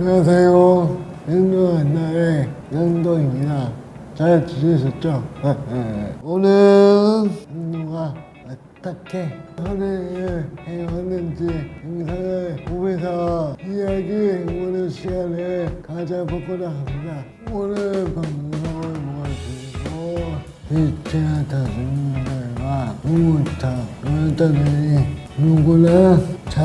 안녕하세요. 행동한 날의 영동입니다. 잘 지내셨죠? 오늘은 행동가 어떻게 선행을 해왔는지 영상을 보면서 이야기 해보는 시간을 가져보고자 합니다. 오늘 방송을 모아주시고 일체하다 주민들과 우물타 그런다니 누구나 잘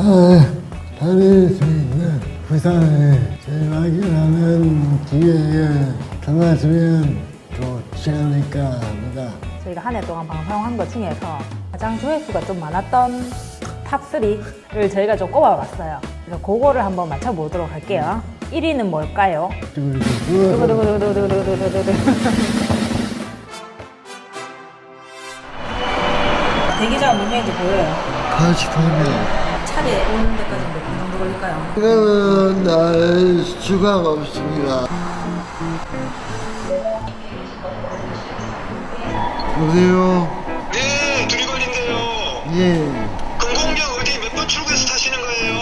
다닐 수 있는 부산을 제작이라는 기회에 당하시면 좋지 않을까 합니다. 저희가 한 해 동안 방송한 것 중에서 가장 조회수가 좀 많았던 탑3를 저희가 좀 꼽아봤어요. 그래서 그거를 한번 맞춰보도록 할게요. 1위는 뭘까요? 대기자가 몇 명인지 보여요? 80명. 차례 오는 데까지 몇 분 정도 걸릴까요? 그러면 날 수가 없습니다. 보세요. 네, 두리번인데요. 예. 금공역 어디 몇 번 출구에서 타시는 거예요?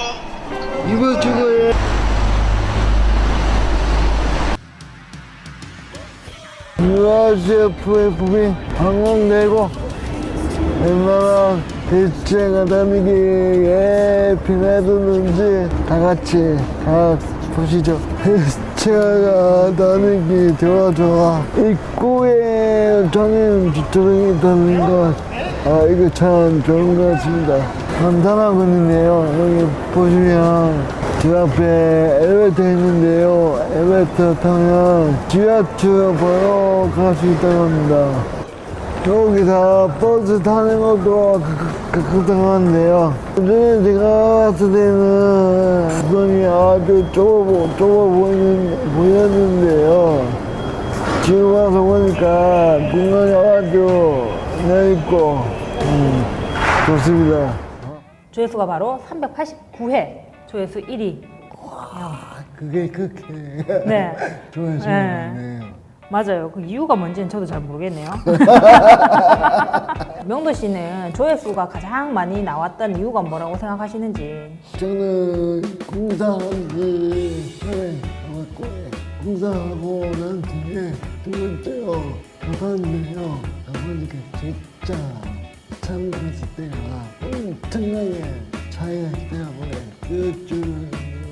이번 주에 URCFFB 방송 내고 웬만한 대체가 다니기에 피나드는지 다 같이 가 보시죠. 대체가 다니기 좋아. 입구에 장애인 주차장이 있다는 것, 이거 참 좋은 것 같습니다. 간단하거든요. 여기 보시면 제 앞에 엘리베이터 있는데요. 엘리베이터 타면 지하철 바로 갈 수 있다고 합니다. 여기서 버스 타는 것도 가능한데요. 요즘에 제가 봤을 때는 구멍이 아주 좁아 보였는데요. 지금 와서 보니까 공간이 아주 넓고 좋습니다. 조회수가 바로 389회, 조회수 1위. 그게 그렇게 네. 좋아하시네요. 맞아요. 그 이유가 뭔지는 저도 잘 모르겠네요. 명도 씨는 조회수가 가장 많이 나왔던 이유가 뭐라고 생각하시는지. 저는 공사하기 전에 나왔고 공사하고 난 뒤에 두 번째로 가봤는데요. 가보니까 진짜 참 갔을 때가 엄청나게 차이가 있더라고요. 그줄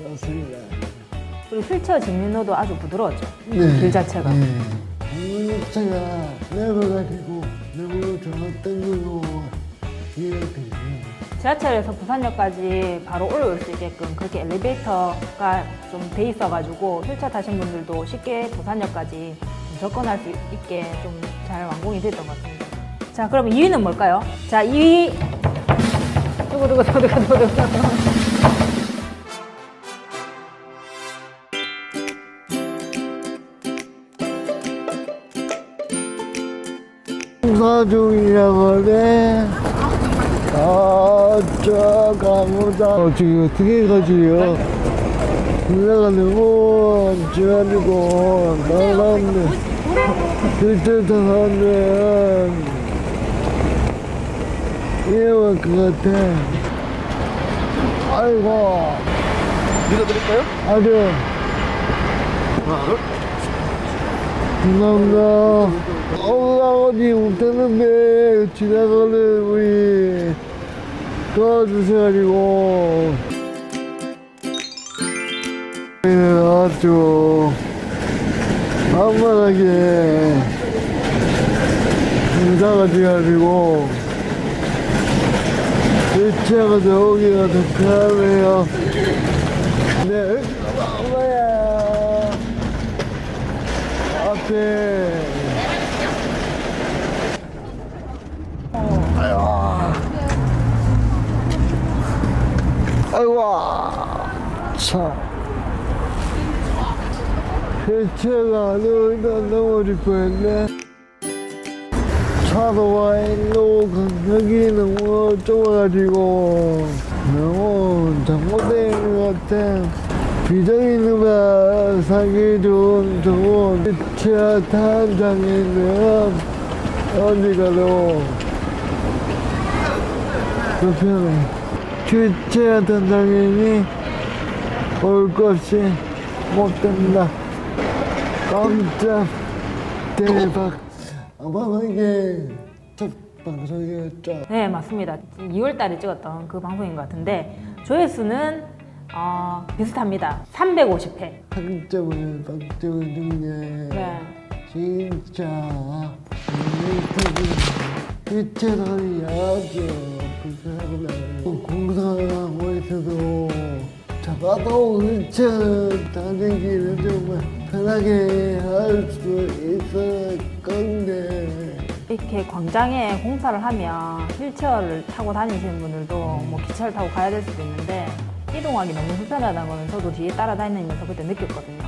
알았습니다. 그리고 휠체어 직면도도 아주 부드러웠죠. 네. 길 자체가. 네. 공사가 넓어가지고 너무 좋았던 걸로 기억해요. 지하철에서 부산역까지 바로 올라올 수 있게끔 그렇게 엘리베이터가 좀 돼 있어가지고 휠체어 타신 분들도 쉽게 부산역까지 좀 접근할 수 있게 좀 잘 완공이 됐던 것 같습니다. 자, 그럼 2위는 뭘까요? 자, 2위. 두구두구. 공사 중이라고 하네. 저 가보자. 지금 어떻게 가지요? 공사가 너무 지나니고 날라오는데 그때 사람들은 이해할 것 같아. 아이고. 밀어드릴까요? 아주 하나, 둘. 감사합니다. 올라오지 못했는데 지나가는 우리 도와주셔가지고 우리는 아주 만만하게 공사가 돼가지고 대체가 오기가 더 편하네요. 네, 엄마야 앞에 아이고 참 대체가 넘어질 뻔했네. 차도 와 있고 간격이 너무 좁아가지고 너무 잘못된 것 같아. 비정인으로 사기 좋은 대체 탄장에는 어디 가도 불편해. 주최 단장님이 올 것이 못된다. 깜짝 대박. 아마 이게 첫 방송이었죠. 네, 맞습니다. 2월 달에 찍었던 그 방송인 것 같은데 조회수는 비슷합니다. 350회. 학점을 박정은 중에 네. 진짜 휘체선이 아주 불편하구나. 공사하고 있어도 잡아도 휘체는 다니기는 정말 편하게 할 수 있을 건데 이렇게 광장에 공사를 하면 휠체어를 타고 다니시는 분들도 뭐 기차를 타고 가야 될 수도 있는데 이동하기 너무 불편하다는 거는 저도 뒤에 따라다니면서 그때 느꼈거든요.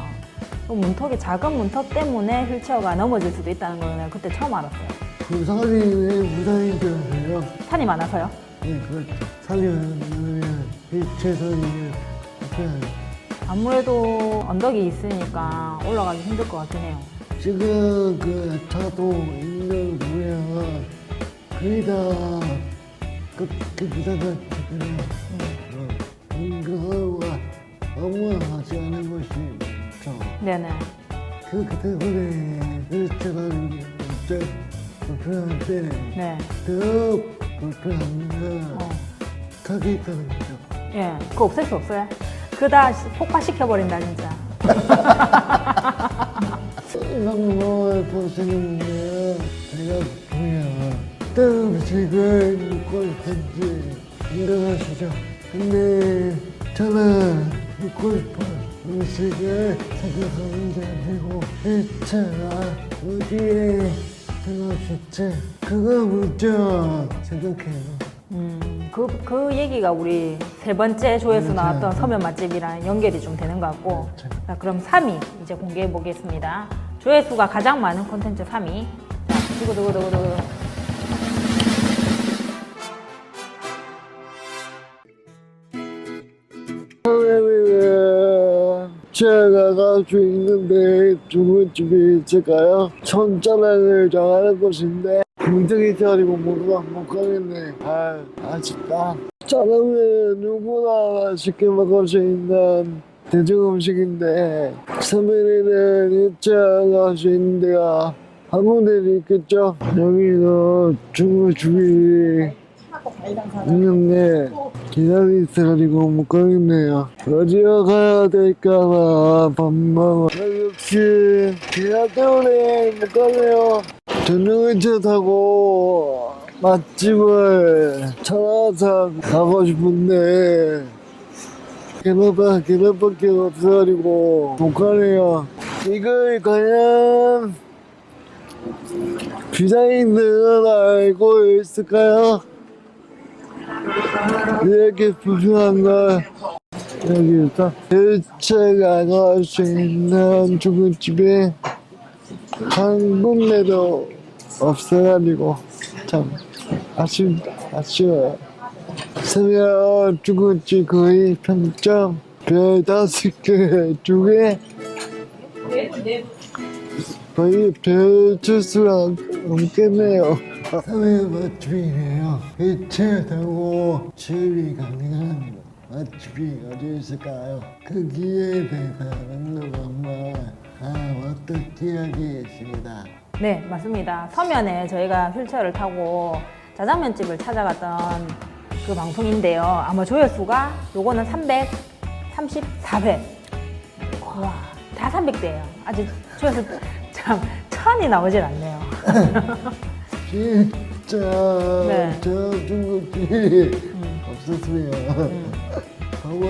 또 문턱이 작은 문턱 때문에 휠체어가 넘어질 수도 있다는 거는 그때 처음 알았어요. 부산이 왜 부산인 줄 아세요? 산이 많아서요? 네, 그렇죠. 산이 많으면 휘체선이 불편해요. 아무래도 언덕이 있으니까 올라가기 힘들 것 같긴 해요. 지금 그 차도 있는 보면 거의 다그 부산은 지금 공사가 어마하지 않은 것이 있죠. 네네. 그렇기 때문에 휘체선이 진짜 불편한데 네. 더 불편한 건 어. 턱이 있다는 거죠. 예. 그거 없앨 수 없어요? 그다 폭파시켜버린다, 진짜. 이런 걸 보시는데 제가 보면 음식을 먹고 싶은지 생각하시죠. 근데 저는 먹고 싶은 음식을 생각하는 게 아니고 회차가 어디에 들어있을지 그거 먼저 생각해요. 그 얘기가 우리 세 번째 조회수 맞아요. 나왔던 서면 맛집이랑 연결이 좀 되는 것 같고. 자, 그럼 3위 이제 공개해 보겠습니다. 조회수가 가장 많은 콘텐츠 3위. 자, 두구두구두구두구. 제가 갈 수 있는데 중국집이 있을까요? 천자랑을 정하는 곳인데 굉장히 기다리고 못 가겠네. 아쉽다. 짜장면 누구나 쉽게 먹을 수 있는 대중 음식인데 서면에는 2차 갈 수 있는 데가 한 군데 있겠죠? 여기서 중국집이 있는데 기다리고 못 가겠네요. 어디로 가야 될까봐 밥 먹어. 역시 기차 때문에 못 가네요. 전용기차 타고 맛집을 찾아서 가고 싶은데 걔네밖에 없어가지고 못 가네요. 이걸 과연 디자인은 알고 있을까요? 이렇게 불편한 걸 여기 있다. 일체가 갈 수 있는 중국집이 한 군데도 없어가지고 참 아쉬워요. 서면 중국집 거의 평점 별 5개 중에 거의 별 줄 수가 없겠네요. 서면 맛집이네요. 일체 타고 취업이 가능한 맛집이 어디 있을까요? 그 기회에 대해서는 정말 어떤 기억이 있습니다. 네, 맞습니다. 서면에 저희가 휠체어를 타고 짜장면집을 찾아갔던 그 방송인데요. 아마 조회수가 요거는 334회. 와, 다 300대예요. 아직 조회수 참 1000이 나오질 않네요. 진짜 네. 저 중국집 없었으면 정말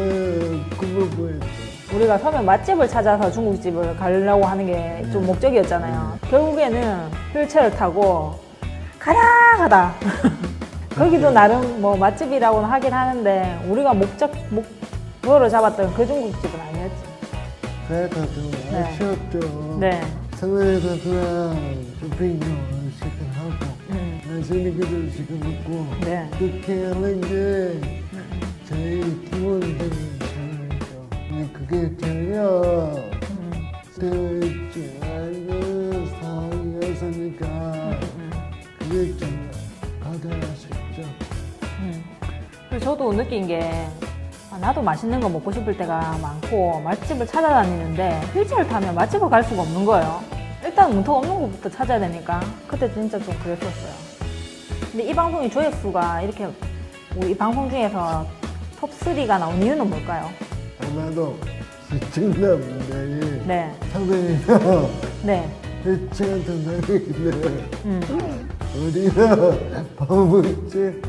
꿈을 뻔했어요. 우리가 서면 맛집을 찾아서 중국집을 가려고 하는 게 좀 목적이었잖아요. 결국에는 휠체어를 타고 가다 거기도 나름 뭐 맛집이라고는 하긴 하는데 우리가 목표로 잡았던 그 중국집은 아니었지. 그래도 좀 네. 아쉬웠죠. 네. 서울에서 그냥 쇼핑을 시작하고 맛있는 것들 시켜먹고 네. 그렇게 하는 게 저희 기본적인 생활이죠. 근데 그게 전혀 되지 않은 상황이었으니까 그게 좀 가장 아쉽죠. 그리고 저도 느낀 게 나도 맛있는 거 먹고 싶을 때가 많고 맛집을 찾아다니는데 휠체어를 타면 맛집을 갈 수가 없는 거예요. 일단 문턱 없는 곳부터 찾아야 되니까 그때 진짜 좀 그랬었어요. 근데 이 방송이 조회수가 이렇게 이 방송 중에서 톱3가 나온 이유는 뭘까요? 아마도 시청자분들이 네. 상당히나 네. 대체 같은 사람인데 어디나 바보지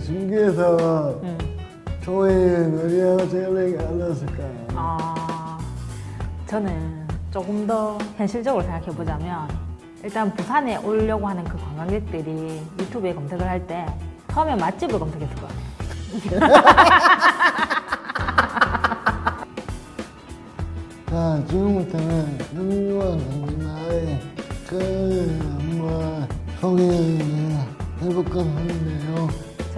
신기해서 조회는 어디가 제일 안 났을까. 저는 조금 더 현실적으로 생각해 보자면 일단 부산에 오려고 하는 그 관광객들이 유튜브에 검색을 할 때 처음에 맛집을 검색했을 거예요. 자, 지금부터는 영유아 강나의 한번 소개해볼까 하는데요.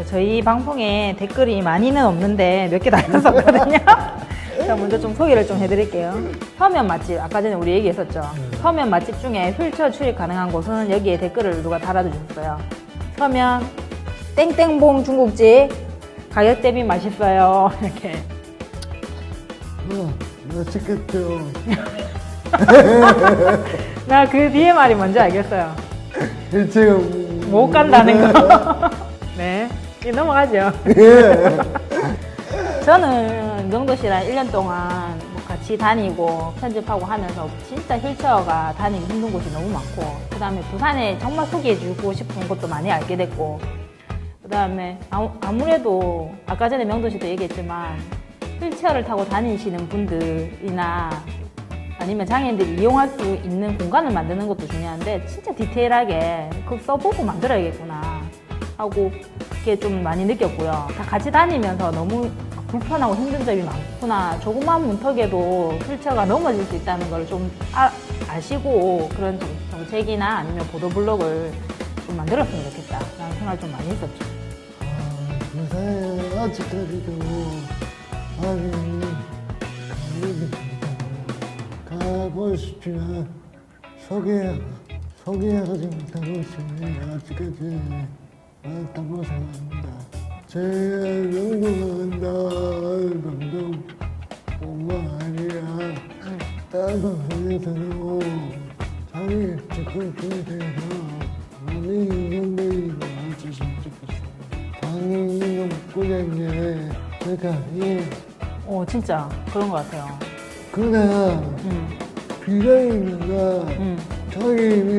저희 방송에 댓글이 많이는 없는데 몇 개 달렸었거든요. 자, 먼저 좀 소개를 좀 해드릴게요. 서면 맛집, 아까 전에 우리 얘기했었죠. 서면 맛집 중에 휠체어 출입 가능한 곳은 여기에 댓글을 누가 달아주셨어요. 서면 땡땡봉 중국집 가격 대비 맛있어요. 이렇게. 맛있겠죠. 나 그 뒤에 말이 뭔지 알겠어요. 일체가 못 간다는 거. 네. 이제 넘어가죠. 저는 명도 씨랑 1년 동안 뭐 같이 다니고 편집하고 하면서 진짜 휠체어가 다니기 힘든 곳이 너무 많고, 그 다음에 부산에 정말 소개해주고 싶은 곳도 많이 알게 됐고, 그 다음에 아무래도 아까 전에 명도 씨도 얘기했지만 휠체어를 타고 다니시는 분들이나 아니면 장애인들이 이용할 수 있는 공간을 만드는 것도 중요한데 진짜 디테일하게 그거 써보고 만들어야겠구나 하고 그게 좀 많이 느꼈고요. 다 같이 다니면서 너무 불편하고 힘든 점이 많구나. 조그만 문턱에도 휠체어가 넘어질 수 있다는 걸 좀 아시고 그런 정책이나 아니면 보도블록을 좀 만들었으면 좋겠다 라는 생각을 좀 많이 했었죠. 부산에 아직까지도 많이 가고 싶지만 소개하지 못하고 있으니 아직까지 많다고 생각합니다. 제 연구한다 방송뿐만 아니라 다른 방송에서도 자기 접근에 대해서 많은 인정들이 많아졌으면 좋겠어요. 장애인 꾸장에 제가 진짜 그런 것 같아요. 그냥 비장애인과 장애인이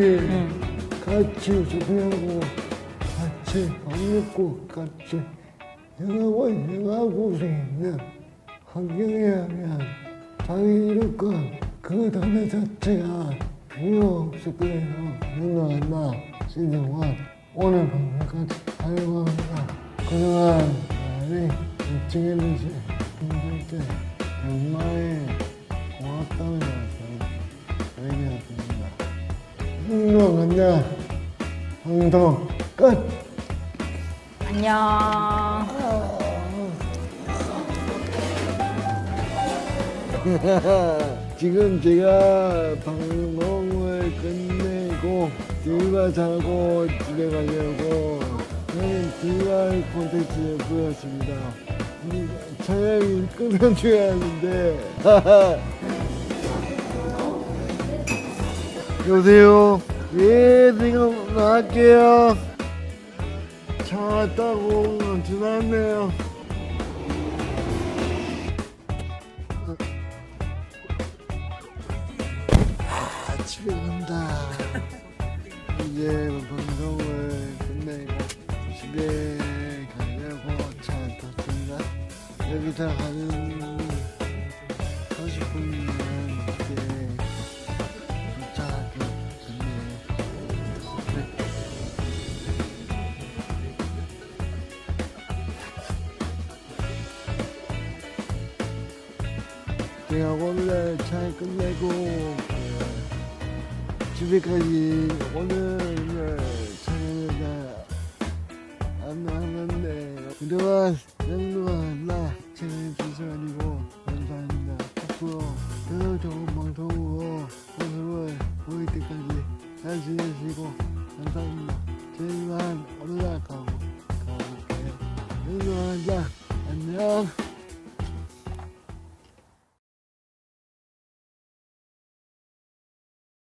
같이 접근하고 같이 밥 먹고 같이 영하고 수 있는 환경이라면 장애인과 그 단어 자체가 필요 없을 거예요. 누나나 시즌1 오늘 방송까지 사용합니다. 그동안 많이 입증해주신 분들께 정말 고맙다는 말씀 드리겠습니다. 행동한다. 행동 끝. 안녕. 지금 제가 방송을 끝내고 들과 자고 집에 가려고 저는 들과 콘텐츠를 보였습니다. 촬영이 끊어줘야 하는데 여보세요? 예, 지금 나갈게요. 차 타고 전화했네요. 집에 간다. 이제 방송을 끝내고 집에 가려고 차 탔습니다. 여기서 가는 40분이면 이제 도착할 것 같네요. 제가 원래 잘 끝내고 집에까지 오늘 촬영을 안 하는데 그동안 영롱한 나 채널주셔서 아니고 감사합니다. 앞으로 더 좋은 방송으로 모습을 보일 때까지 잘 지내시고 감사합니다. 저희만 올라가고 가볼게요. 영롱한 나 안녕.